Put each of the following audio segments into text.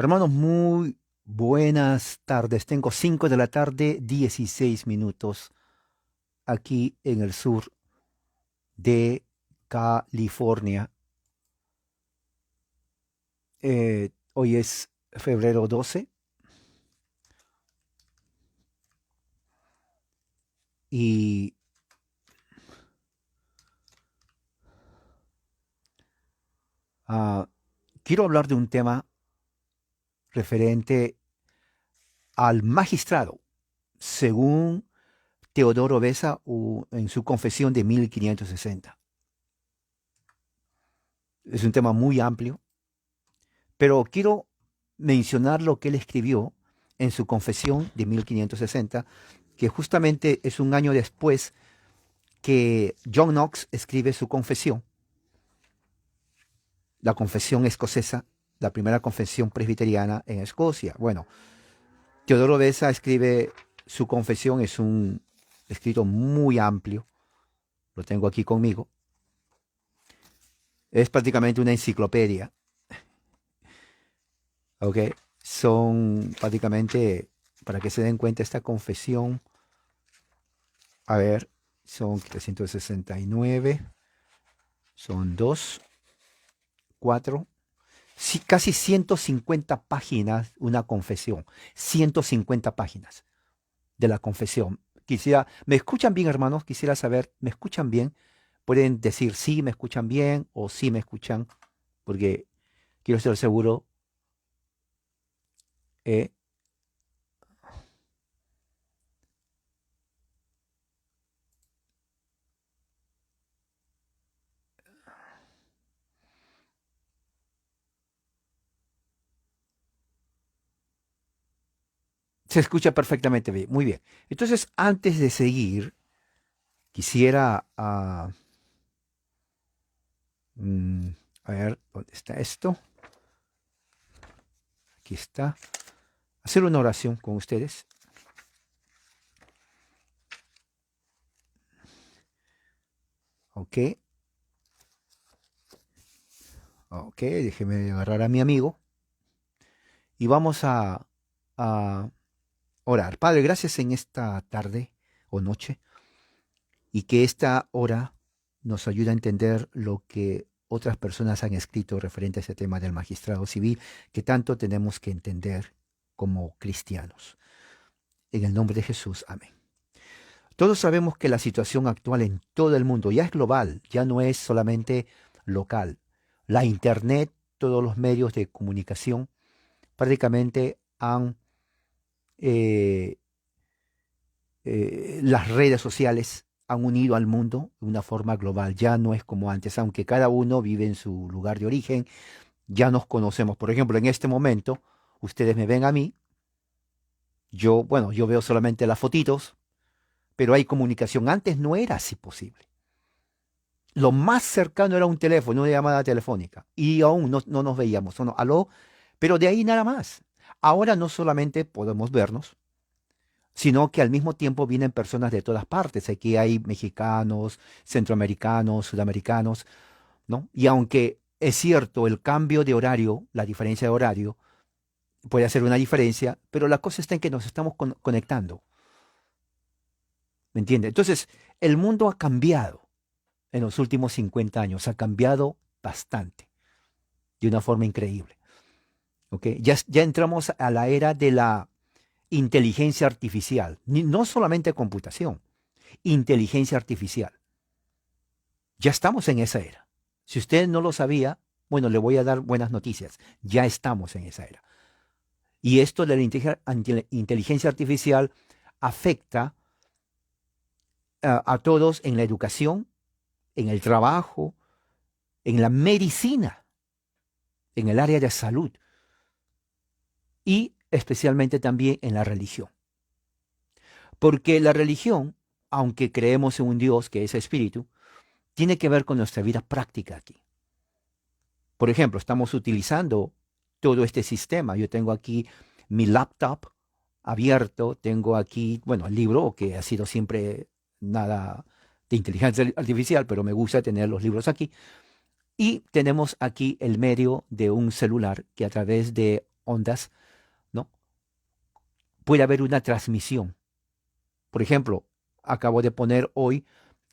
Hermanos, muy buenas tardes. Tengo 5 de la tarde, 16 minutos aquí en el sur de California. Hoy es febrero 12 y ah, quiero hablar de un tema referente al magistrado, según Teodoro Beza en su confesión de 1560. Es un tema muy amplio, pero quiero mencionar lo que él escribió en su confesión de 1560, que justamente es un año después que John Knox escribe su confesión, la confesión escocesa, la primera confesión presbiteriana en Escocia. Bueno, Teodoro Beza escribe su confesión, es un escrito muy amplio, lo tengo aquí conmigo, es prácticamente una enciclopedia, ¿ok? Son prácticamente, para que se den cuenta, esta confesión, a ver, son 369, son 2, 4, sí, casi 150 páginas, una confesión. 150 páginas de la confesión. ¿Me escuchan bien, hermanos? Quisiera saber, ¿me escuchan bien? Pueden decir sí, me escuchan bien o sí me escuchan, porque quiero estar seguro. eh, Se escucha perfectamente bien. Muy bien. Entonces, antes de seguir, quisiera, mm, a ver, ¿dónde está esto? Aquí está. Hacer una oración con ustedes. Ok, ok, déjeme agarrar a mi amigo y vamos a orar. Padre, gracias en esta tarde o noche y que esta hora nos ayude a entender lo que otras personas han escrito referente a ese tema del magistrado civil que tanto tenemos que entender como cristianos. En el nombre de Jesús, amén. Todos sabemos que la situación actual en todo el mundo ya es global, ya no es solamente local. La Internet, todos los medios de comunicación prácticamente eh, las redes sociales han unido al mundo de una forma global. Ya no es como antes, aunque cada uno vive en su lugar de origen, ya nos conocemos. Por ejemplo, en este momento, ustedes me ven a mí, yo veo solamente las fotitos, pero hay comunicación. Antes no era así posible. Lo más cercano era un teléfono, una llamada telefónica, y aún no nos veíamos, solo aló, pero de ahí nada más. Ahora no solamente podemos vernos, sino que al mismo tiempo vienen personas de todas partes. Aquí hay mexicanos, centroamericanos, sudamericanos, ¿no? Y aunque es cierto, el cambio de horario, la diferencia de horario, puede hacer una diferencia, pero la cosa está en que nos estamos conectando, ¿me entiende? Entonces, el mundo ha cambiado en los últimos 50 años, ha cambiado bastante, de una forma increíble, ¿ok? Ya entramos a la era de la inteligencia artificial, no solamente computación, inteligencia artificial. Ya estamos en esa era. Si usted no lo sabía, bueno, le voy a dar buenas noticias. Ya estamos en esa era. Y esto de la inteligencia artificial afecta a todos en la educación, en el trabajo, en la medicina, en el área de salud y especialmente también en la religión. Porque la religión, aunque creemos en un Dios que es espíritu, tiene que ver con nuestra vida práctica aquí. Por ejemplo, estamos utilizando todo este sistema. Yo tengo aquí mi laptop abierto, tengo aquí, bueno, el libro que ha sido siempre nada de inteligencia artificial, pero me gusta tener los libros aquí. Y tenemos aquí el medio de un celular que a través de ondas, ¿no? Puede haber una transmisión. Por ejemplo, acabo de poner hoy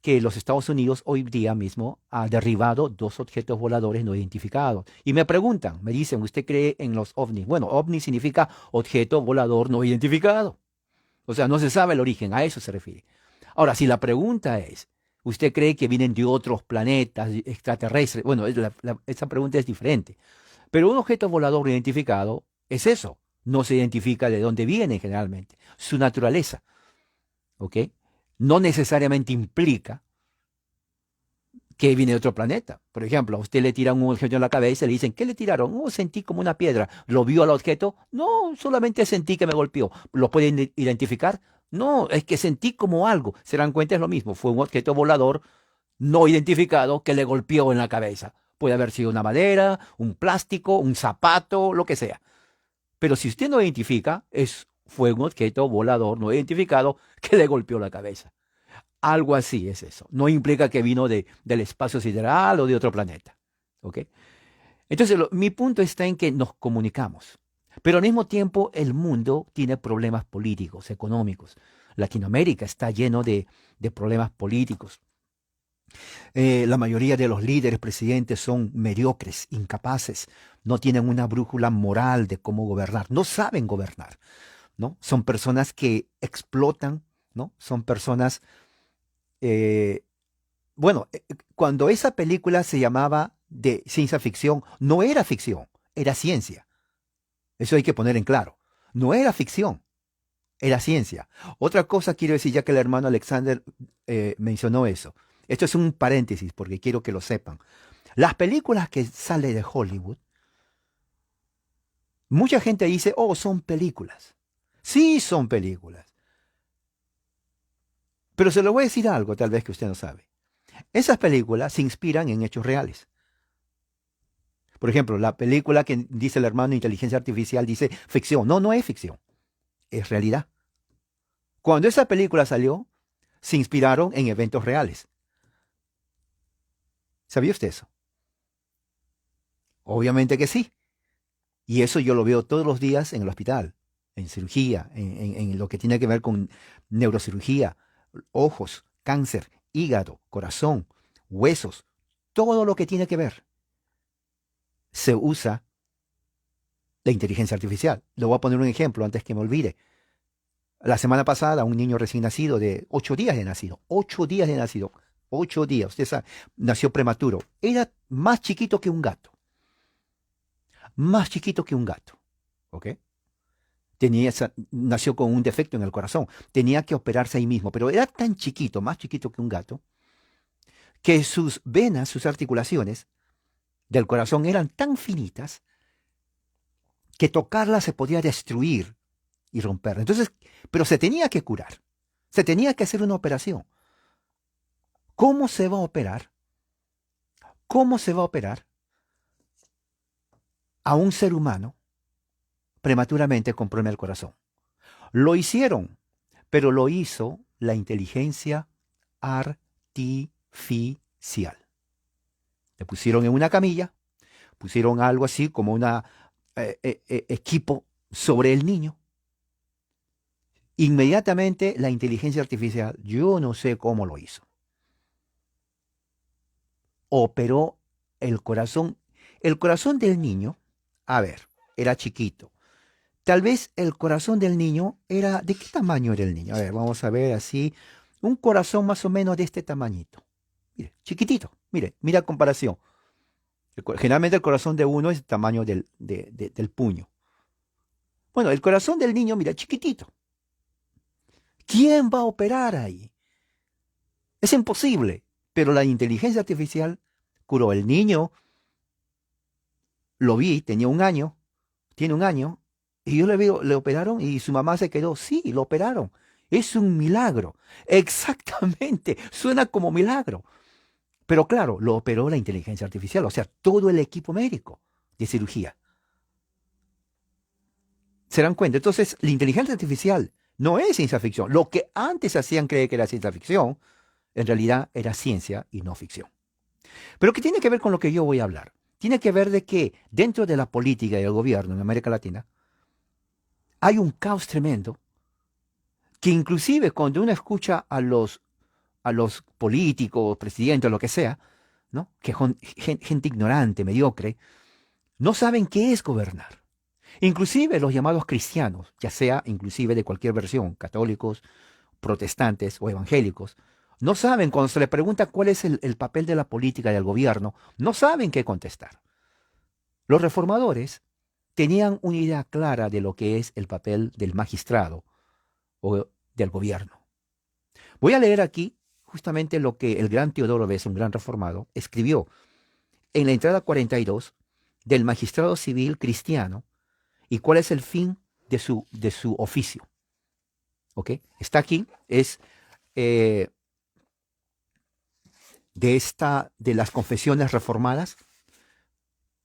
que los Estados Unidos hoy día mismo ha derribado 2 objetos voladores no identificados. Y me preguntan, me dicen, ¿usted cree en los ovnis? Bueno, ovni significa objeto volador no identificado. O sea, no se sabe el origen, a eso se refiere. Ahora, si la pregunta es, ¿usted cree que vienen de otros planetas extraterrestres? Bueno, esa pregunta es diferente. Pero un objeto volador no identificado es eso. No se identifica de dónde viene generalmente, su naturaleza. ¿Ok? No necesariamente implica que viene de otro planeta. Por ejemplo, a usted le tiran un objeto en la cabeza y le dicen, ¿qué le tiraron? Oh, sentí como una piedra. ¿Lo vio al objeto? No, solamente sentí que me golpeó. ¿Lo pueden identificar? No, es que sentí como algo. Se dan cuenta, es lo mismo. Fue un objeto volador no identificado que le golpeó en la cabeza. Puede haber sido una madera, un plástico, un zapato, lo que sea. Pero si usted no identifica, fue un objeto volador no identificado que le golpeó la cabeza. Algo así es eso. No implica que vino del espacio sideral o de otro planeta. ¿Ok? Entonces, mi punto está en que nos comunicamos. Pero al mismo tiempo, el mundo tiene problemas políticos, económicos. Latinoamérica está lleno de problemas políticos. La mayoría de los líderes, presidentes son mediocres, incapaces, no tienen una brújula moral de cómo gobernar, no saben gobernar, ¿no? Son personas que explotan, ¿no? Son personas, eh, bueno, cuando esa película se llamaba de ciencia ficción, no era ficción, era ciencia. Eso hay que poner en claro. No era ficción, era ciencia. Otra cosa quiero decir, ya que el hermano Alexander mencionó eso. Esto es un paréntesis porque quiero que lo sepan. Las películas que salen de Hollywood, mucha gente dice, oh, son películas. Sí, son películas. Pero se lo voy a decir algo, tal vez que usted no sabe. Esas películas se inspiran en hechos reales. Por ejemplo, la película que dice el hermano Inteligencia Artificial dice ficción. No, no es ficción, es realidad. Cuando esa película salió, se inspiraron en eventos reales. ¿Sabía usted eso? Obviamente que sí. Y eso yo lo veo todos los días en el hospital, en cirugía, en lo que tiene que ver con neurocirugía, ojos, cáncer, hígado, corazón, huesos, todo lo que tiene que ver. Se usa la inteligencia artificial. Le voy a poner un ejemplo antes que me olvide. La semana pasada, un niño recién nacido de 8 días de nacido, 8 días de nacido, 8 días, usted sabe, nació prematuro. Era más chiquito que un gato, más chiquito que un gato, ¿ok? Nació con un defecto en el corazón, tenía que operarse ahí mismo, pero era tan chiquito, más chiquito que un gato, que sus venas, sus articulaciones del corazón eran tan finitas que tocarlas se podía destruir y romper. Entonces, pero se tenía que curar, se tenía que hacer una operación. ¿Cómo se va a operar? ¿Cómo se va a operar a un ser humano prematuramente con problema del corazón? Lo hicieron, pero lo hizo la inteligencia artificial. Le pusieron en una camilla, pusieron algo así como un equipo sobre el niño. Inmediatamente la inteligencia artificial, yo no sé cómo lo hizo, operó el corazón. El corazón del niño, a ver, era chiquito. Tal vez el corazón del niño era, ¿de qué tamaño era el niño? A ver, vamos a ver así, un corazón más o menos de este tamañito. Mire, chiquitito, mire, mira comparación. Generalmente el corazón de uno es el tamaño del puño. Bueno, el corazón del niño, mira, chiquitito. ¿Quién va a operar ahí? Es imposible, pero la inteligencia artificial curó. El niño, lo vi, tenía un año, tiene un año, y yo le veo, le operaron y su mamá se quedó, sí, lo operaron. Es un milagro. Exactamente, suena como milagro. Pero claro, lo operó la inteligencia artificial, o sea, todo el equipo médico de cirugía. ¿Se dan cuenta? Entonces, la inteligencia artificial no es ciencia ficción. Lo que antes hacían creer que era ciencia ficción, en realidad era ciencia y no ficción. Pero ¿qué tiene que ver con lo que yo voy a hablar? tiene que ver de que dentro de la política y el gobierno en América Latina hay un caos tremendo que inclusive cuando uno escucha a los políticos, presidentes, lo que sea, ¿no? Que son gente ignorante, mediocre, no saben qué es gobernar. Inclusive los llamados cristianos, ya sea inclusive de cualquier versión, católicos, protestantes o evangélicos, no saben cuando se les pregunta cuál es el papel de la política y del gobierno, no saben qué contestar. Los reformadores tenían una idea clara de lo que es el papel del magistrado o del gobierno. Voy a leer aquí justamente lo que el gran Teodoro Beza, un gran reformado, escribió en la entrada 42 del magistrado civil cristiano y cuál es el fin de su oficio. ¿Ok? Está aquí, es eh, de las confesiones reformadas,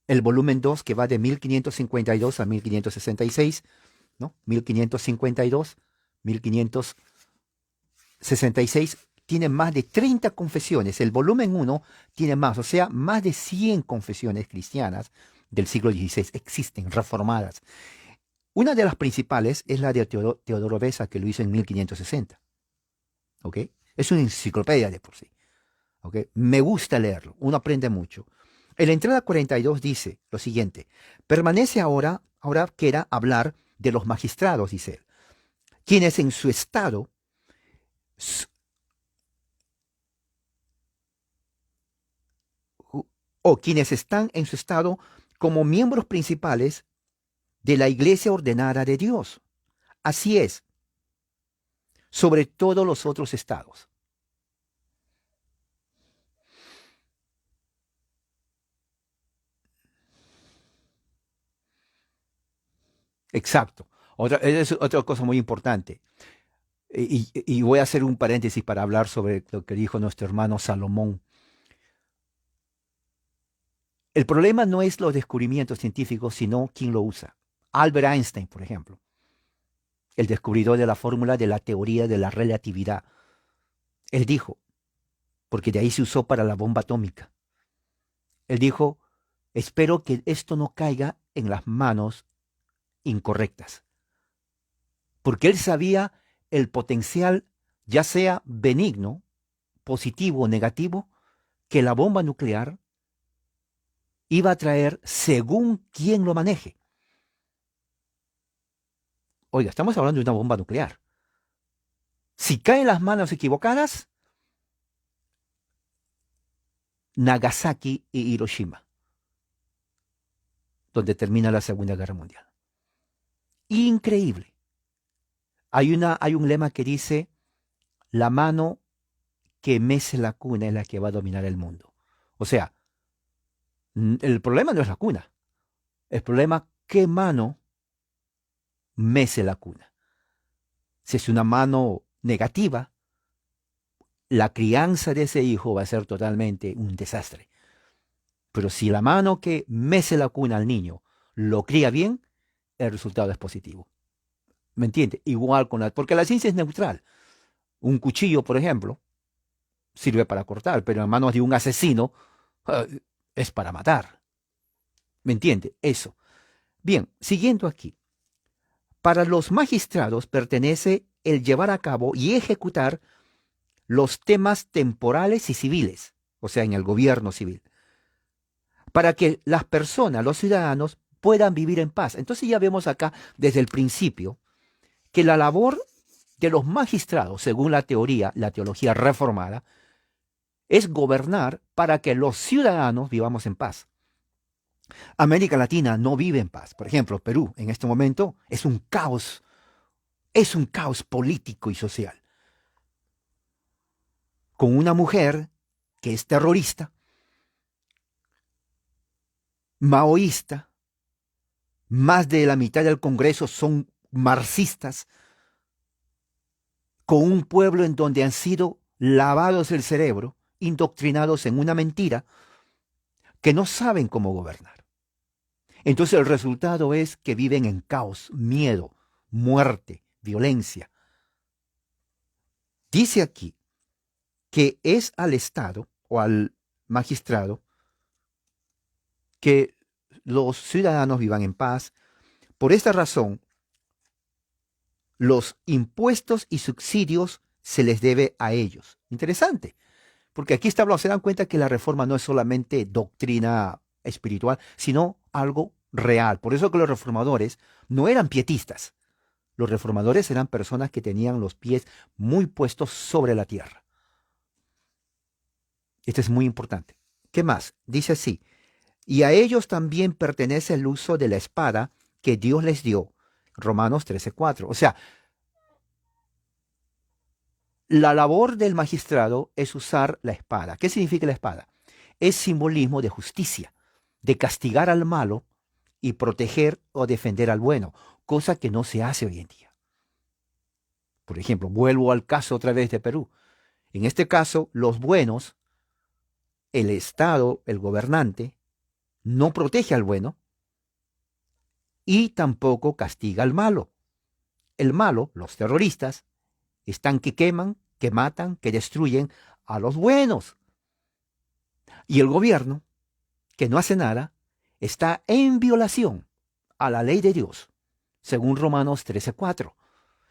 el volumen 2 que va de 1552 a 1566, ¿no? 1552, 1566, tiene más de 30 confesiones. El volumen 1 tiene más, o sea, más de 100 confesiones cristianas del siglo XVI existen, reformadas. Una de las principales es la de Teodoro Beza, que lo hizo en 1560. ¿Ok? Es una enciclopedia de por sí. ¿Ok? Me gusta leerlo, uno aprende mucho. En la entrada 42 dice lo siguiente: permanece ahora queda hablar de los magistrados, dice él, quienes en su estado, o quienes están en su estado como miembros principales de la iglesia ordenada de Dios. Así es, sobre todos los otros estados. Exacto. Es otra cosa muy importante. Y voy a hacer un paréntesis para hablar sobre lo que dijo nuestro hermano Salomón. El problema no es los descubrimientos científicos, sino quién lo usa. Albert Einstein, por ejemplo, el descubridor de la fórmula de la teoría de la relatividad, él dijo, porque de ahí se usó para la bomba atómica, él dijo, espero que esto no caiga en las manos incorrectas, porque él sabía el potencial, ya sea benigno, positivo o negativo, que la bomba nuclear iba a traer según quien lo maneje. Oiga, estamos hablando de una bomba nuclear. Si cae en las manos equivocadas, Nagasaki y Hiroshima, donde termina la Segunda Guerra Mundial. Increíble. Hay un lema que dice, la mano que mece la cuna es la que va a dominar el mundo. O sea, el problema no es la cuna, el problema qué mano mece la cuna. Si es una mano negativa, la crianza de ese hijo va a ser totalmente un desastre. Pero si la mano que mece la cuna al niño lo cría bien, el resultado es positivo. ¿Me entiende? Igual con porque la ciencia es neutral. Un cuchillo, por ejemplo, sirve para cortar, pero en manos de un asesino es para matar. ¿Me entiende? Eso. Bien, siguiendo aquí. Para los magistrados pertenece el llevar a cabo y ejecutar los temas temporales y civiles, o sea, en el gobierno civil, para que las personas, los ciudadanos, puedan vivir en paz. Entonces ya vemos acá desde el principio que la labor de los magistrados, según la teoría, la teología reformada, es gobernar para que los ciudadanos vivamos en paz. América Latina no vive en paz. Por ejemplo, Perú en este momento es un caos político y social, con una mujer que es terrorista, maoísta, más de la mitad del Congreso son marxistas, con un pueblo en donde han sido lavados el cerebro, indoctrinados en una mentira, que no saben cómo gobernar. Entonces el resultado es que viven en caos, miedo, muerte, violencia. Dice aquí que es al Estado o al magistrado que los ciudadanos vivan en paz. Por esta razón, los impuestos y subsidios se les debe a ellos. Interesante, porque aquí está hablando, se dan cuenta que la reforma no es solamente doctrina espiritual, sino algo real. Por eso que los reformadores no eran pietistas. Los reformadores eran personas que tenían los pies muy puestos sobre la tierra. Esto es muy importante. ¿Qué más? Dice así, y a ellos también pertenece el uso de la espada que Dios les dio. Romanos 13:4. O sea, la labor del magistrado es usar la espada. ¿Qué significa la espada? Es simbolismo de justicia, de castigar al malo y proteger o defender al bueno, cosa que no se hace hoy en día. Por ejemplo, vuelvo al caso otra vez de Perú. En este caso, los buenos, el Estado, el gobernante, no protege al bueno y tampoco castiga al malo. El malo, los terroristas, están que queman, que matan, que destruyen a los buenos. Y el gobierno, que no hace nada, está en violación a la ley de Dios, según Romanos 13:4.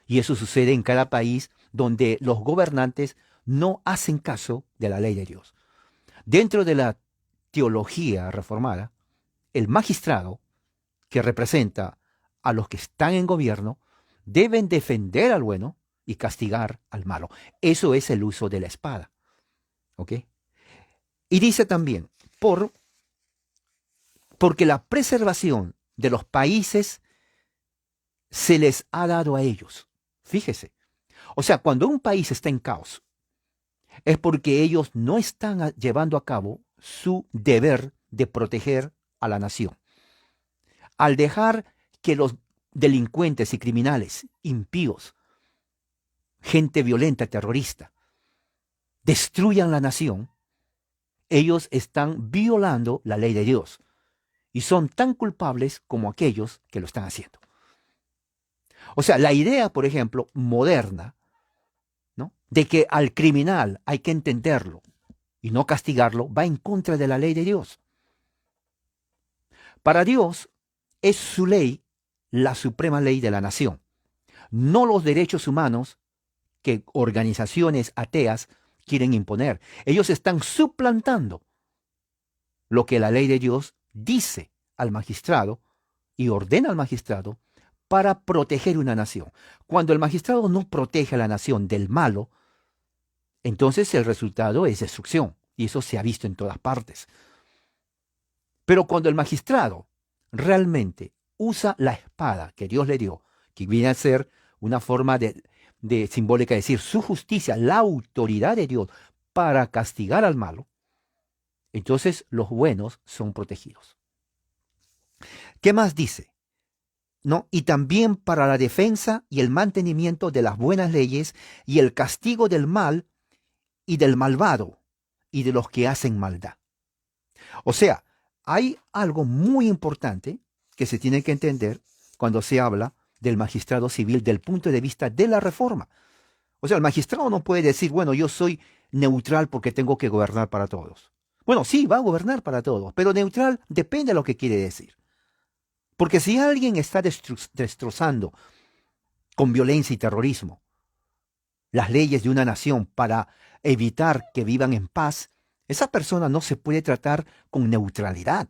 Y eso sucede en cada país donde los gobernantes no hacen caso de la ley de Dios. Dentro de la teología reformada, el magistrado, que representa a los que están en gobierno, deben defender al bueno y castigar al malo. Eso es el uso de la espada. ¿Ok? Y dice también, porque la preservación de los países se les ha dado a ellos. Fíjese. O sea, cuando un país está en caos, es porque ellos no están llevando a cabo su deber de proteger a la nación. Al dejar que los delincuentes y criminales, impíos, gente violenta, terrorista, destruyan la nación, ellos están violando la ley de Dios y son tan culpables como aquellos que lo están haciendo. O sea, la idea, por ejemplo, moderna, ¿no?, de que al criminal hay que entenderlo y no castigarlo, va en contra de la ley de Dios. Para Dios es su ley la suprema ley de la nación, no los derechos humanos que organizaciones ateas quieren imponer. Ellos están suplantando lo que la ley de Dios dice al magistrado y ordena al magistrado para proteger una nación. Cuando el magistrado no protege a la nación del malo, entonces el resultado es destrucción, y eso se ha visto en todas partes. Pero cuando el magistrado realmente usa la espada que Dios le dio, que viene a ser una forma de simbólica, decir, su justicia, la autoridad de Dios para castigar al malo, entonces los buenos son protegidos. ¿Qué más dice? ¿No? Y también para la defensa y el mantenimiento de las buenas leyes y el castigo del mal y del malvado y de los que hacen maldad. O sea, hay algo muy importante que se tiene que entender cuando se habla del magistrado civil del punto de vista de la reforma. O sea, el magistrado no puede decir, bueno, yo soy neutral porque tengo que gobernar para todos. Bueno, sí, va a gobernar para todos, pero neutral depende de lo que quiere decir. Porque si alguien está destrozando con violencia y terrorismo las leyes de una nación para evitar que vivan en paz, esa persona no se puede tratar con neutralidad.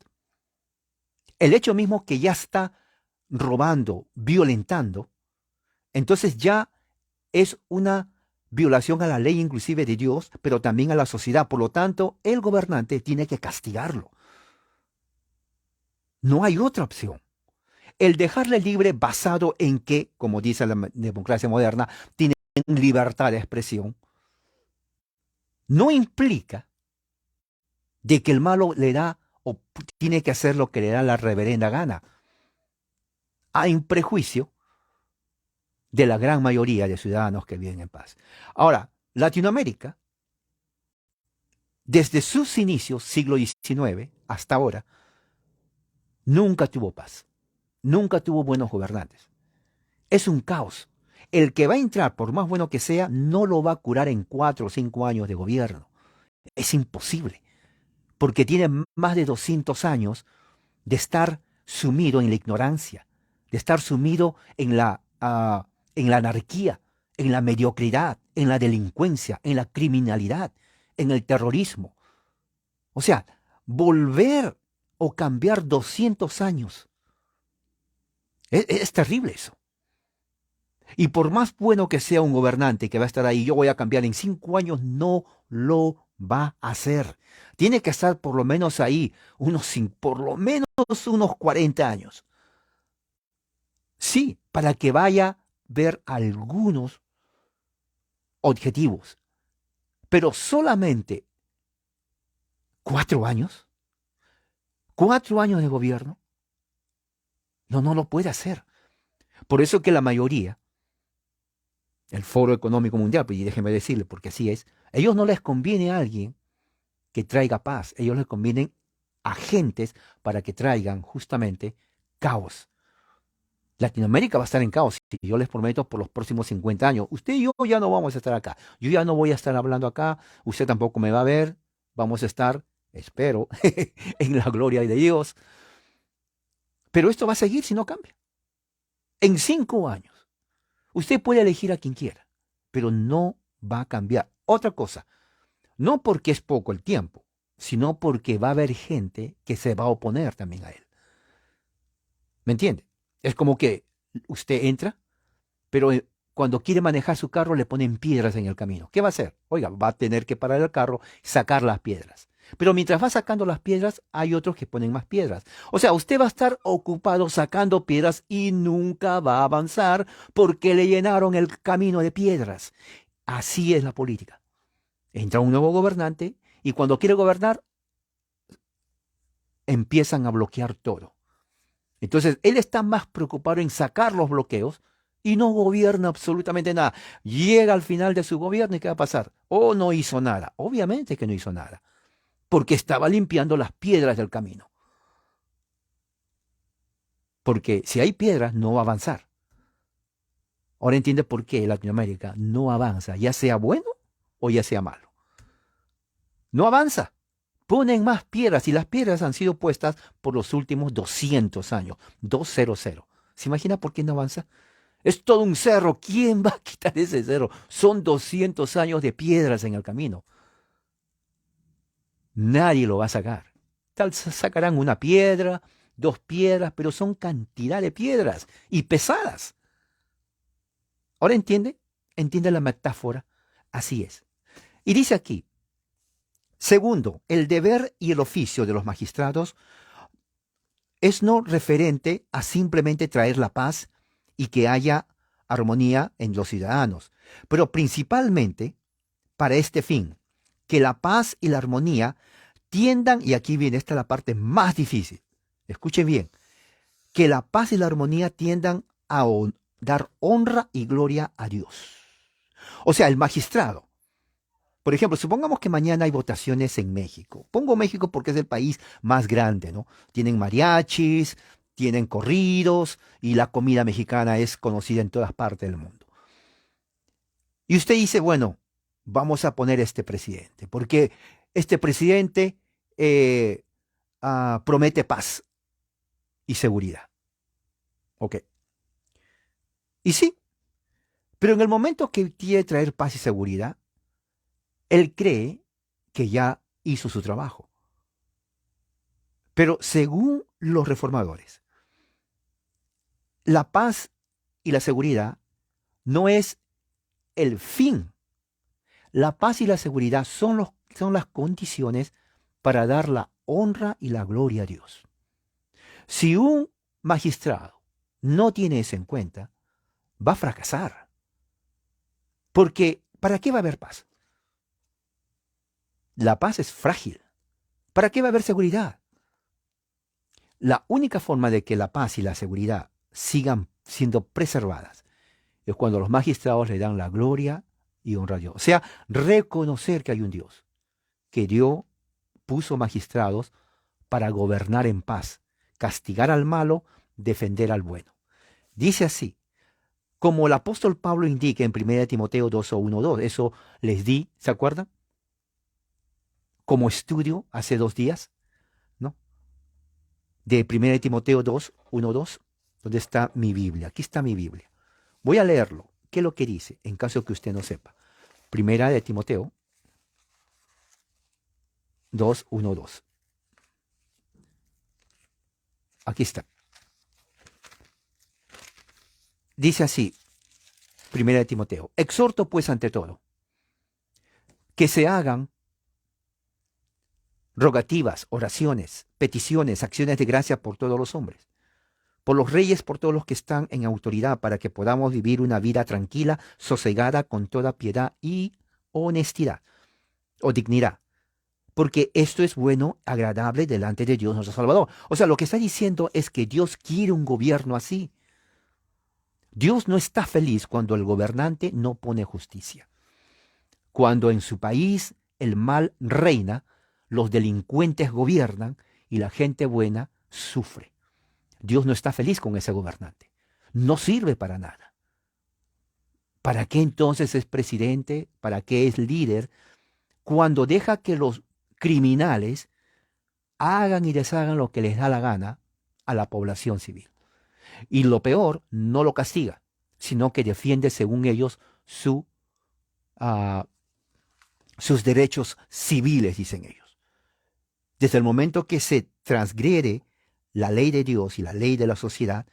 El hecho mismo que ya está robando, violentando, entonces ya es una violación a la ley inclusive de Dios, pero también a la sociedad. Por lo tanto, el gobernante tiene que castigarlo. No hay otra opción. El dejarle libre basado en que, como dice la democracia moderna, tiene libertad de expresión, no implica de que el malo le da o tiene que hacer lo que le da la reverenda gana. Hay un prejuicio de la gran mayoría de ciudadanos que viven en paz. Ahora, Latinoamérica, desde sus inicios, siglo XIX, hasta ahora, nunca tuvo paz. Nunca tuvo buenos gobernantes. Es un caos. El que va a entrar, por más bueno que sea, no lo va a curar en 4 o 5 años de gobierno. Es imposible, porque tiene más de 200 años de estar sumido en la ignorancia, de estar sumido en la anarquía, en la mediocridad, en la delincuencia, en la criminalidad, en el terrorismo. O sea, volver o cambiar 200 años. Es terrible eso. Y por más bueno que sea un gobernante que va a estar ahí, yo voy a cambiar en 5 años, no lo va a hacer. Tiene que estar por lo menos ahí, por lo menos unos 40 años. Sí, para que vaya a ver algunos objetivos. Pero solamente 4 años, 4 años de gobierno, no lo puede hacer. Por eso que la mayoría, el Foro Económico Mundial, y déjeme decirle, porque así es, a ellos no les conviene a alguien que traiga paz, ellos les convienen agentes para que traigan justamente caos. Latinoamérica va a estar en caos, y yo les prometo por los próximos 50 años. Usted y yo ya no vamos a estar acá. Yo ya no voy a estar hablando acá, usted tampoco me va a ver. Vamos a estar, espero, en la gloria de Dios. Pero esto va a seguir si no cambia. En 5 años, usted puede elegir a quien quiera, pero no va a cambiar. Otra cosa, no porque es poco el tiempo, sino porque va a haber gente que se va a oponer también a él. ¿Me entiende? Es como que usted entra, pero cuando quiere manejar su carro le ponen piedras en el camino. ¿Qué va a hacer? Oiga, va a tener que parar el carro, sacar las piedras. Pero mientras va sacando las piedras, hay otros que ponen más piedras. O sea, usted va a estar ocupado sacando piedras y nunca va a avanzar porque le llenaron el camino de piedras. Así es la política. Entra un nuevo gobernante y cuando quiere gobernar, empiezan a bloquear todo. Entonces, él está más preocupado en sacar los bloqueos y no gobierna absolutamente nada. Llega al final de su gobierno y ¿qué va a pasar? Oh, no hizo nada. Obviamente que no hizo nada, porque estaba limpiando las piedras del camino. Porque si hay piedras, no va a avanzar. Ahora entiende por qué Latinoamérica no avanza, ya sea bueno o ya sea malo. No avanza. Ponen más piedras y las piedras han sido puestas por los últimos 200 años. 200. ¿Se imagina por qué no avanza? Es todo un cerro. ¿Quién va a quitar ese cerro? Son 200 años de piedras en el camino. Nadie lo va a sacar. Tal sacarán una piedra, 2 piedras, pero son cantidad de piedras y pesadas. ¿Ahora entiende? ¿Entiende la metáfora? Así es. Y dice aquí, segundo, el deber y el oficio de los magistrados es no referente a simplemente traer la paz y que haya armonía en los ciudadanos, pero principalmente para este fin, que la paz y la armonía tiendan, y aquí viene esta la parte más difícil, escuchen bien, que la paz y la armonía tiendan a dar honra y gloria a Dios. O sea, el magistrado. Por ejemplo, supongamos que mañana hay votaciones en México. Pongo México porque es el país más grande, ¿no? Tienen mariachis, tienen corridos y la comida mexicana es conocida en todas partes del mundo. Y usted dice, bueno, vamos a poner este presidente, porque este presidente eh, promete paz y seguridad. Ok. Y sí, pero en el momento que quiere traer paz y seguridad, él cree que ya hizo su trabajo. Pero según los reformadores, la paz y la seguridad no es el fin. La paz y la seguridad son las condiciones para dar la honra y la gloria a Dios. Si un magistrado no tiene eso en cuenta, va a fracasar. Porque, ¿para qué va a haber paz? La paz es frágil. ¿Para qué va a haber seguridad? La única forma de que la paz y la seguridad sigan siendo preservadas es cuando los magistrados le dan la gloria y honra a Dios. O sea, reconocer que hay un Dios, que Dios puso magistrados para gobernar en paz, castigar al malo, defender al bueno. Dice así, como el apóstol Pablo indica en 1 Timoteo 2 o 1:2, eso les di, ¿se acuerdan? Como estudio hace 2 días, ¿no? de 1 Timoteo 2, 1, 2, donde está mi Biblia. Aquí está mi Biblia. Voy a leerlo. ¿Qué es lo que dice? En caso que usted no sepa. 1 Timoteo 2, 1, 2. Aquí está. Dice así, 1 Timoteo. Exhorto pues ante todo que se hagan rogativas, oraciones, peticiones, acciones de gracia por todos los hombres, por los reyes, por todos los que están en autoridad, para que podamos vivir una vida tranquila, sosegada, con toda piedad y honestidad o dignidad. Porque esto es bueno, agradable delante de Dios nuestro Salvador. O sea, lo que está diciendo es que Dios quiere un gobierno así. Dios no está feliz cuando el gobernante no pone justicia. Cuando en su país el mal reina, los delincuentes gobiernan y la gente buena sufre. Dios no está feliz con ese gobernante. No sirve para nada. ¿Para qué entonces es presidente? ¿Para qué es líder? Cuando deja que los criminales hagan y deshagan lo que les da la gana a la población civil. Y lo peor, no lo castiga, sino que defiende, según ellos, uh, sus derechos civiles, dicen ellos. Desde el momento que se transgrede la ley de Dios y la ley de la sociedad,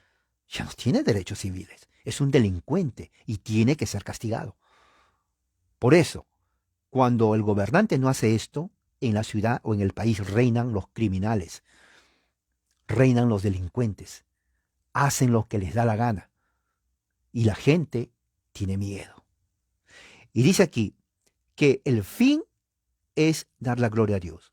ya no tiene derechos civiles. Es un delincuente y tiene que ser castigado. Por eso, cuando el gobernante no hace esto, en la ciudad o en el país reinan los criminales, reinan los delincuentes, hacen lo que les da la gana y la gente tiene miedo. Y dice aquí que el fin es dar la gloria a Dios.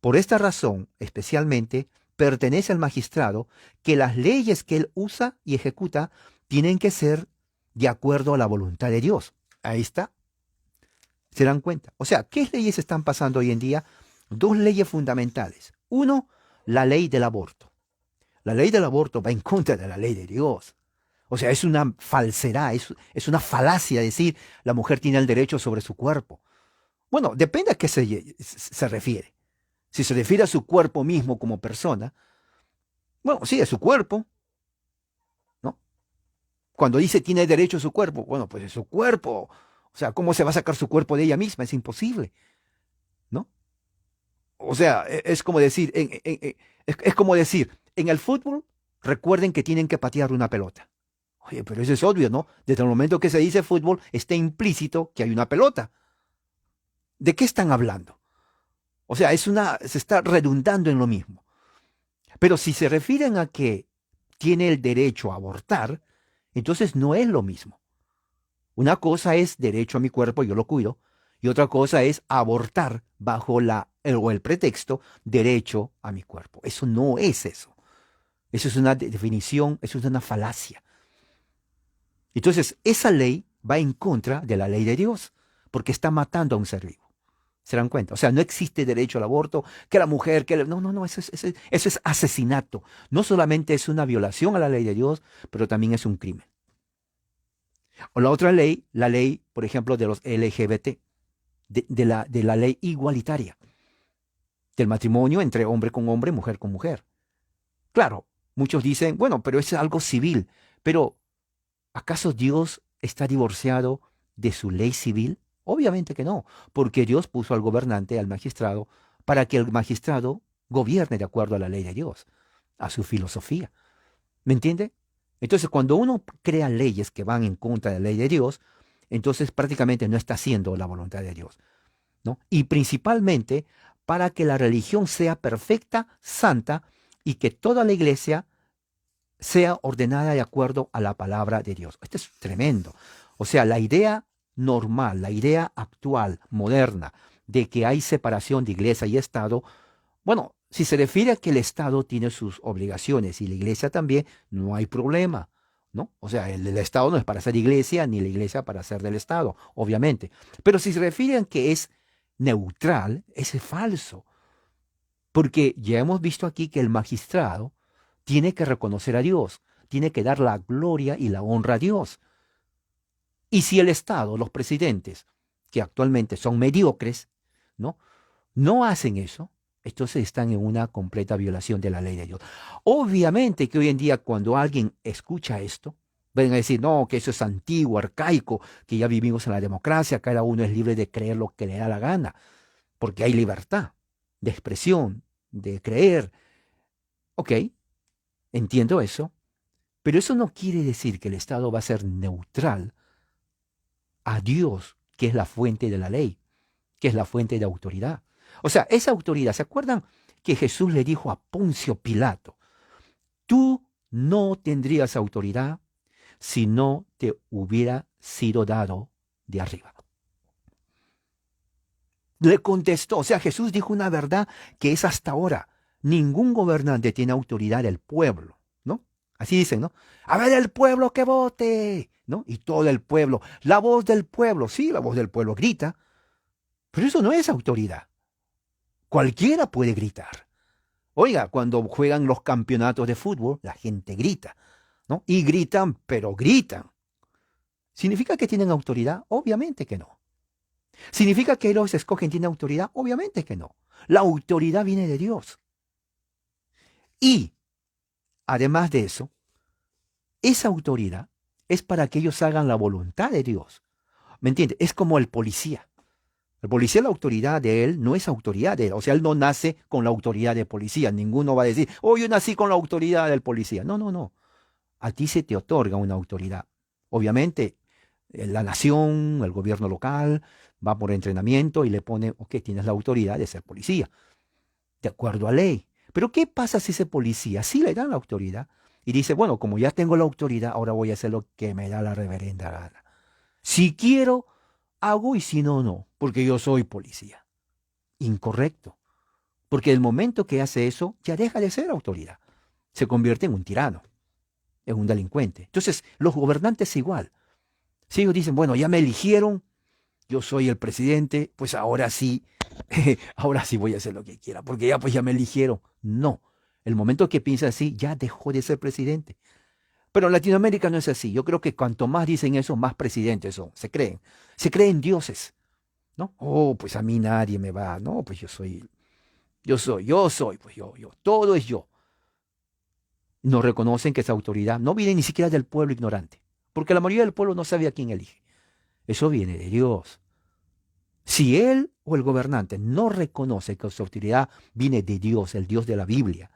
Por esta razón, especialmente, pertenece al magistrado que las leyes que él usa y ejecuta tienen que ser de acuerdo a la voluntad de Dios. Ahí está. ¿Se dan cuenta? O sea, ¿qué leyes están pasando hoy en día? Dos leyes fundamentales. Uno, la ley del aborto. La ley del aborto va en contra de la ley de Dios. O sea, es una falsedad, es una falacia decir la mujer tiene el derecho sobre su cuerpo. Bueno, depende a qué se refiere. Si se refiere a su cuerpo mismo como persona, bueno, sí, a su cuerpo, ¿no? Cuando dice tiene derecho a su cuerpo, bueno, pues es su cuerpo. O sea, ¿cómo se va a sacar su cuerpo de ella misma? Es imposible, ¿no? O sea, es como decir, es como decir, en el fútbol, recuerden que tienen que patear una pelota. Oye, pero eso es obvio, ¿no? Desde el momento que se dice fútbol, está implícito que hay una pelota. ¿De qué están hablando? O sea, se está redundando en lo mismo. Pero si se refieren a que tiene el derecho a abortar, entonces no es lo mismo. Una cosa es derecho a mi cuerpo, yo lo cuido, y otra cosa es abortar bajo el pretexto derecho a mi cuerpo. Eso no es eso. Eso es una definición, eso es una falacia. Entonces, esa ley va en contra de la ley de Dios, porque está matando a un ser vivo. ¿Se dan cuenta? O sea, no existe derecho al aborto, que la mujer, no, eso es asesinato. No solamente es una violación a la ley de Dios, pero también es un crimen. O la otra ley, la ley, por ejemplo, de los LGBT, de la ley igualitaria, del matrimonio entre hombre con hombre, mujer con mujer. Claro, muchos dicen, bueno, pero es algo civil, pero ¿acaso Dios está divorciado de su ley civil? Obviamente que no, porque Dios puso al gobernante, al magistrado, para que el magistrado gobierne de acuerdo a la ley de Dios, a su filosofía. ¿Me entiende? Entonces, cuando uno crea leyes que van en contra de la ley de Dios, entonces prácticamente no está haciendo la voluntad de Dios, ¿no? Y principalmente para que la religión sea perfecta, santa, y que toda la iglesia sea ordenada de acuerdo a la palabra de Dios. Esto es tremendo. O sea, la idea normal, la idea actual, moderna, de que hay separación de iglesia y Estado, bueno, si se refiere a que el Estado tiene sus obligaciones y la iglesia también, no hay problema, ¿no? O sea, el Estado no es para ser iglesia, ni la iglesia para ser del Estado, obviamente. Pero si se refiere a que es neutral, ese es falso. Porque ya hemos visto aquí que el magistrado tiene que reconocer a Dios, tiene que dar la gloria y la honra a Dios. Y si el Estado, los presidentes, que actualmente son mediocres, ¿no? No hacen eso, entonces están en una completa violación de la ley de Dios. Obviamente que hoy en día cuando alguien escucha esto, van a decir, no, que eso es antiguo, arcaico, que ya vivimos en la democracia, cada uno es libre de creer lo que le da la gana, porque hay libertad de expresión, de creer. Ok, entiendo eso, pero eso no quiere decir que el Estado va a ser neutral a Dios, que es la fuente de la ley, que es la fuente de autoridad. O sea, esa autoridad, ¿se acuerdan que Jesús le dijo a Poncio Pilato, tú no tendrías autoridad si no te hubiera sido dado de arriba? Le contestó, o sea, Jesús dijo una verdad que es hasta ahora. Ningún gobernante tiene autoridad del pueblo, ¿no? Así dicen, ¿no? A ver, el pueblo que vote, ¿no? Y todo el pueblo, la voz del pueblo, sí, la voz del pueblo grita, pero eso no es autoridad. Cualquiera puede gritar. Oiga, cuando juegan los campeonatos de fútbol, la gente grita, ¿no? Y gritan, pero gritan. ¿Significa que tienen autoridad? Obviamente que no. ¿Significa que los escogen tienen autoridad? Obviamente que no. La autoridad viene de Dios. Y, además de eso, esa autoridad es para que ellos hagan la voluntad de Dios. ¿Me entiendes? Es como el policía. El policía, la autoridad de él no es autoridad de él. O sea, él no nace con la autoridad de policía. Ninguno va a decir, oh, yo nací con la autoridad del policía. No, no, no. A ti se te otorga una autoridad. Obviamente, la nación, el gobierno local, va por entrenamiento y le pone, ok, tienes la autoridad de ser policía, de acuerdo a ley. Pero ¿qué pasa si ese policía sí le dan la autoridad y dice, bueno, como ya tengo la autoridad, ahora voy a hacer lo que me da la reverenda gana? Si quiero, hago y si no, no, porque yo soy policía. Incorrecto. Porque el momento que hace eso, ya deja de ser autoridad. Se convierte en un tirano, en un delincuente. Entonces, los gobernantes igual. Si ellos dicen, bueno, ya me eligieron, yo soy el presidente, pues ahora sí, ahora sí voy a hacer lo que quiera, porque ya pues ya me eligieron. No, el momento que piensa así, ya dejó de ser presidente. Pero en Latinoamérica no es así. Yo creo que cuanto más dicen eso, más presidentes son. Se creen dioses, ¿no? Oh, pues a mí nadie me va. No, pues pues yo, todo es yo. No reconocen que esa autoridad no viene ni siquiera del pueblo ignorante, porque la mayoría del pueblo no sabe a quién elige. Eso viene de Dios. Si él o el gobernante no reconoce que su autoridad viene de Dios, el Dios de la Biblia,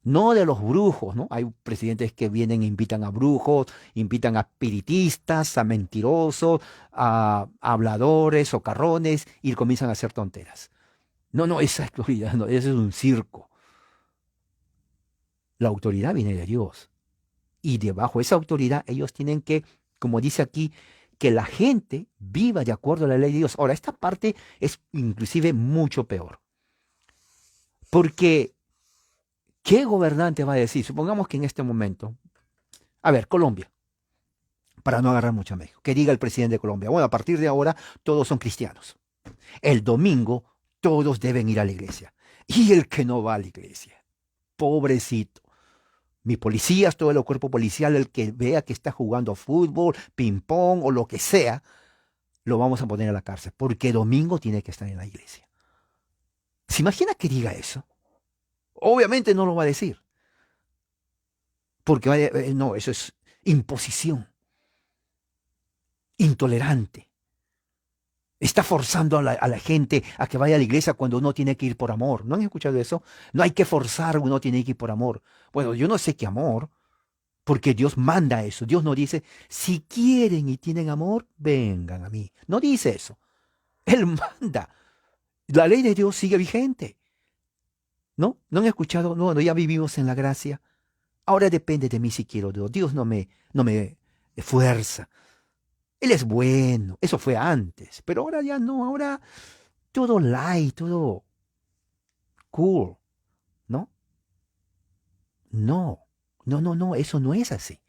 no de los brujos, ¿no? Hay presidentes que vienen e invitan a brujos, invitan a espiritistas, a mentirosos, a habladores, socarrones, y comienzan a hacer tonteras. No, no, esa autoridad, no, eso es un circo. La autoridad viene de Dios. Y debajo de esa autoridad ellos tienen que, como dice aquí, que la gente viva de acuerdo a la ley de Dios. Ahora, esta parte es inclusive mucho peor. Porque, ¿qué gobernante va a decir? Supongamos que en este momento, a ver, Colombia, para no agarrar mucho a México, que diga el presidente de Colombia, bueno, a partir de ahora todos son cristianos. El domingo todos deben ir a la iglesia. Y el que no va a la iglesia, pobrecito. Mis policías, todo el cuerpo policial, el que vea que está jugando fútbol, ping-pong o lo que sea, lo vamos a poner a la cárcel, porque domingo tiene que estar en la iglesia. ¿Se imagina que diga eso? Obviamente no lo va a decir, porque no, eso es imposición, intolerante. Está forzando a la gente a que vaya a la iglesia cuando uno tiene que ir por amor. ¿No han escuchado eso? No hay que forzar, uno tiene que ir por amor. Bueno, yo no sé qué amor, porque Dios manda eso. Dios no dice, si quieren y tienen amor, vengan a mí. No dice eso. Él manda. La ley de Dios sigue vigente. ¿No? ¿No han escuchado? No, no, ya vivimos en la gracia. Ahora depende de mí si quiero Dios. Dios no me fuerza. Él es bueno. Eso fue antes. Pero ahora ya no. Ahora todo light, todo cool. ¿No? No. No, no, no. Eso no es así.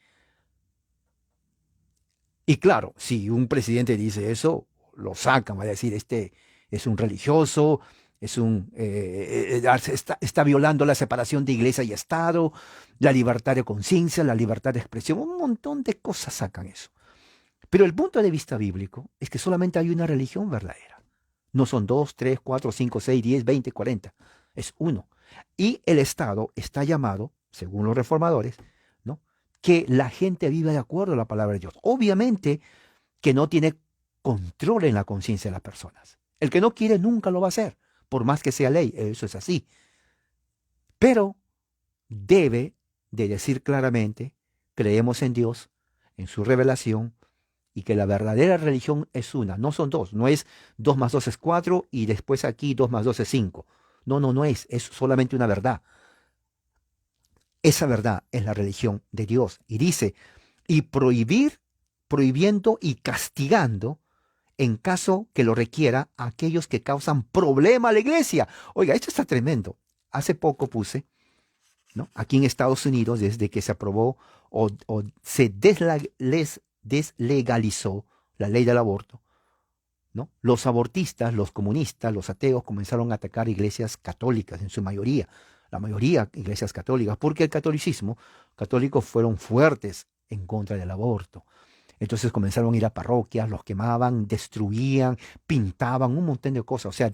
Y claro, si un presidente dice eso, lo sacan, va a decir, este es un religioso, está violando la separación de iglesia y Estado, la libertad de conciencia, la libertad de expresión, un montón de cosas sacan eso. Pero el punto de vista bíblico es que solamente hay una religión verdadera. No son dos, tres, cuatro, cinco, seis, 10, 20, 40. es uno. Y el Estado está llamado, según los reformadores, ¿no?, que la gente viva de acuerdo a la palabra de Dios. Obviamente que no tiene control en la conciencia de las personas. El que no quiere nunca lo va a hacer, por más que sea ley, eso es así. Pero debe de decir claramente, creemos en Dios, en su revelación, y que la verdadera religión es una, no son dos, no es 2 más 2 es 4 y después aquí 2 más 2 es 5. No es solamente una verdad. Esa verdad es la religión de Dios. Y dice, y prohibiendo y castigando, en caso que lo requiera, a aquellos que causan problema a la iglesia. Oiga, esto está tremendo. Hace poco puse, ¿no?, aquí en Estados Unidos, desde que se aprobó o se deslegalizó la ley del aborto, ¿no?, los abortistas, los comunistas, los ateos comenzaron a atacar iglesias católicas en su mayoría, la mayoría iglesias católicas, porque el catolicismo, católicos fueron fuertes en contra del aborto. Entonces comenzaron a ir a parroquias, los quemaban, destruían, pintaban, un montón de cosas. O sea,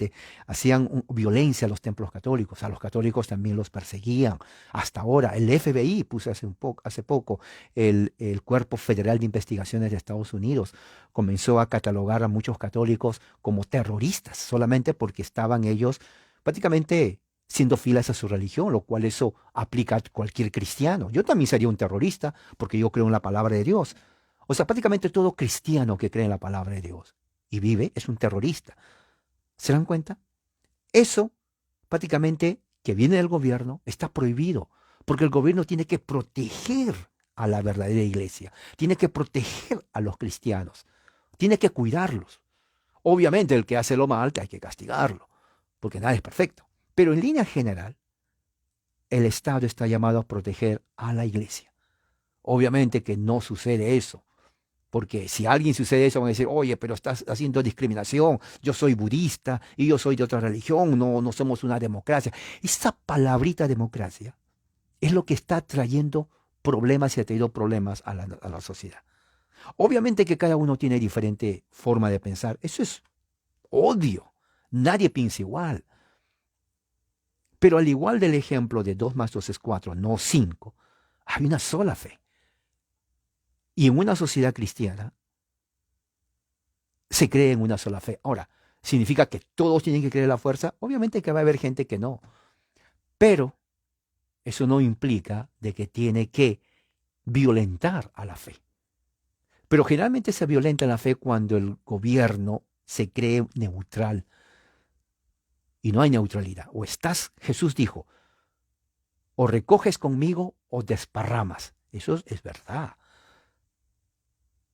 hacían violencia a los templos católicos. A los católicos también los perseguían. Hasta ahora, el FBI puso hace poco, el Cuerpo Federal de Investigaciones de Estados Unidos comenzó a catalogar a muchos católicos como terroristas, solamente porque estaban ellos prácticamente siendo fieles a su religión, lo cual eso aplica a cualquier cristiano. Yo también sería un terrorista porque yo creo en la palabra de Dios. O sea, prácticamente todo cristiano que cree en la palabra de Dios y vive es un terrorista. ¿Se dan cuenta? Eso, prácticamente, que viene del gobierno, está prohibido, porque el gobierno tiene que proteger a la verdadera iglesia, tiene que proteger a los cristianos, tiene que cuidarlos. Obviamente, el que hace lo mal, hay que castigarlo, porque nadie es perfecto. Pero en línea general, el Estado está llamado a proteger a la iglesia. Obviamente que no sucede eso. Porque si a alguien sucede eso, van a decir, oye, pero estás haciendo discriminación, yo soy budista y yo soy de otra religión, no somos una democracia. Esa palabrita democracia es lo que está trayendo problemas y ha traído problemas a la sociedad. Obviamente que cada uno tiene diferente forma de pensar, eso es odio, nadie piensa igual. Pero al igual del ejemplo de 2 más 2 es 4, no 5, hay una sola fe. Y en una sociedad cristiana se cree en una sola fe. Ahora, ¿significa que todos tienen que creer en la fuerza? Obviamente que va a haber gente que no. Pero eso no implica de que tiene que violentar a la fe. Pero generalmente se violenta la fe cuando el gobierno se cree neutral. Y no hay neutralidad. O estás, Jesús dijo, o recoges conmigo o desparramas. Eso es verdad.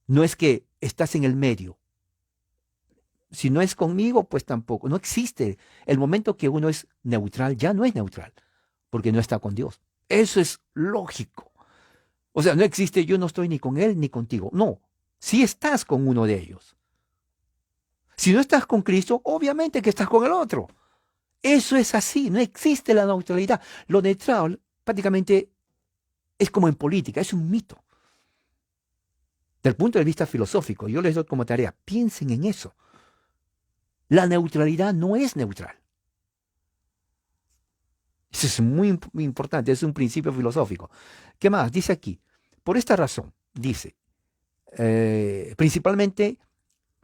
No es que estás en el medio. Si no es conmigo, pues tampoco. No existe. El momento que uno es neutral, ya no es neutral, porque no está con Dios. Eso es lógico. O sea, no existe yo no estoy ni con él ni contigo. No, si estás con uno de ellos. Si no estás con Cristo, obviamente que estás con el otro. Eso es así, no existe la neutralidad. Lo neutral prácticamente es como en política, es un mito. Del punto de vista filosófico, yo les doy como tarea, piensen en eso. La neutralidad no es neutral. Eso es muy importante, es un principio filosófico. ¿Qué más? Dice aquí, por esta razón, dice, principalmente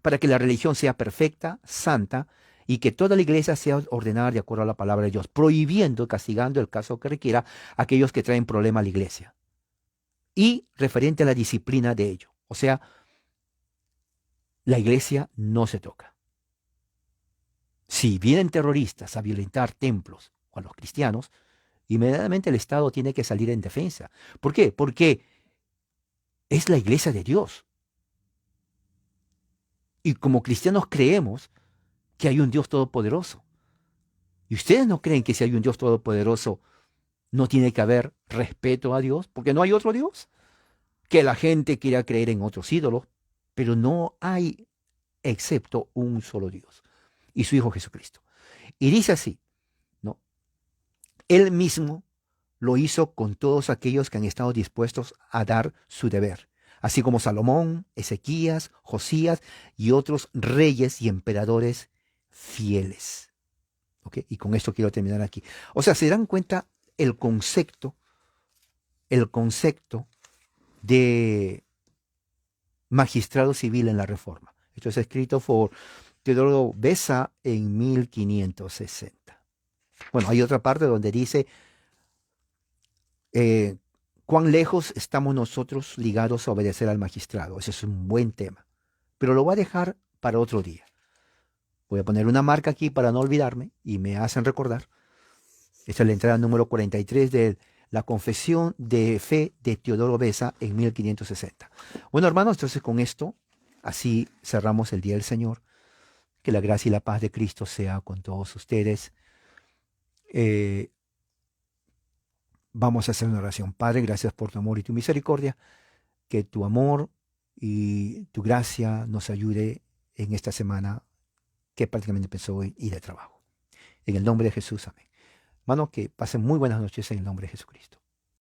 para que la religión sea perfecta, santa, y que toda la iglesia sea ordenada de acuerdo a la palabra de Dios, prohibiendo, castigando el caso que requiera a aquellos que traen problema a la iglesia. Y referente a la disciplina de ello. O sea, la iglesia no se toca. Si vienen terroristas a violentar templos o a los cristianos, inmediatamente el Estado tiene que salir en defensa. ¿Por qué? Porque es la iglesia de Dios. Y como cristianos creemos que hay un Dios todopoderoso. ¿Y ustedes no creen que si hay un Dios todopoderoso no tiene que haber respeto a Dios? Porque no hay otro Dios. Que la gente quiera creer en otros ídolos, pero no hay excepto un solo Dios y su Hijo Jesucristo. Y dice así, ¿no? Él mismo lo hizo con todos aquellos que han estado dispuestos a dar su deber, así como Salomón, Ezequías, Josías y otros reyes y emperadores fieles. ¿Ok? Y con esto quiero terminar aquí. O sea, se dan cuenta el concepto de magistrado civil en la Reforma. Esto es escrito por Teodoro Beza en 1560. Bueno, hay otra parte donde dice eh, cuán lejos estamos nosotros ligados a obedecer al magistrado. Ese es un buen tema. Pero lo voy a dejar para otro día. Voy a poner una marca aquí para no olvidarme y me hacen recordar. Esta es la entrada número 43 de la Confesión de Fe de Teodoro Beza en 1560. Bueno, hermanos, entonces con esto, así cerramos el Día del Señor. Que la gracia y la paz de Cristo sea con todos ustedes. Eh, Vamos a hacer una oración. Padre, gracias por tu amor y tu misericordia. Que tu amor y tu gracia nos ayude en esta semana que prácticamente empezó hoy y de trabajo. En el nombre de Jesús, amén. Hermano, que pasen muy buenas noches en el nombre de Jesucristo.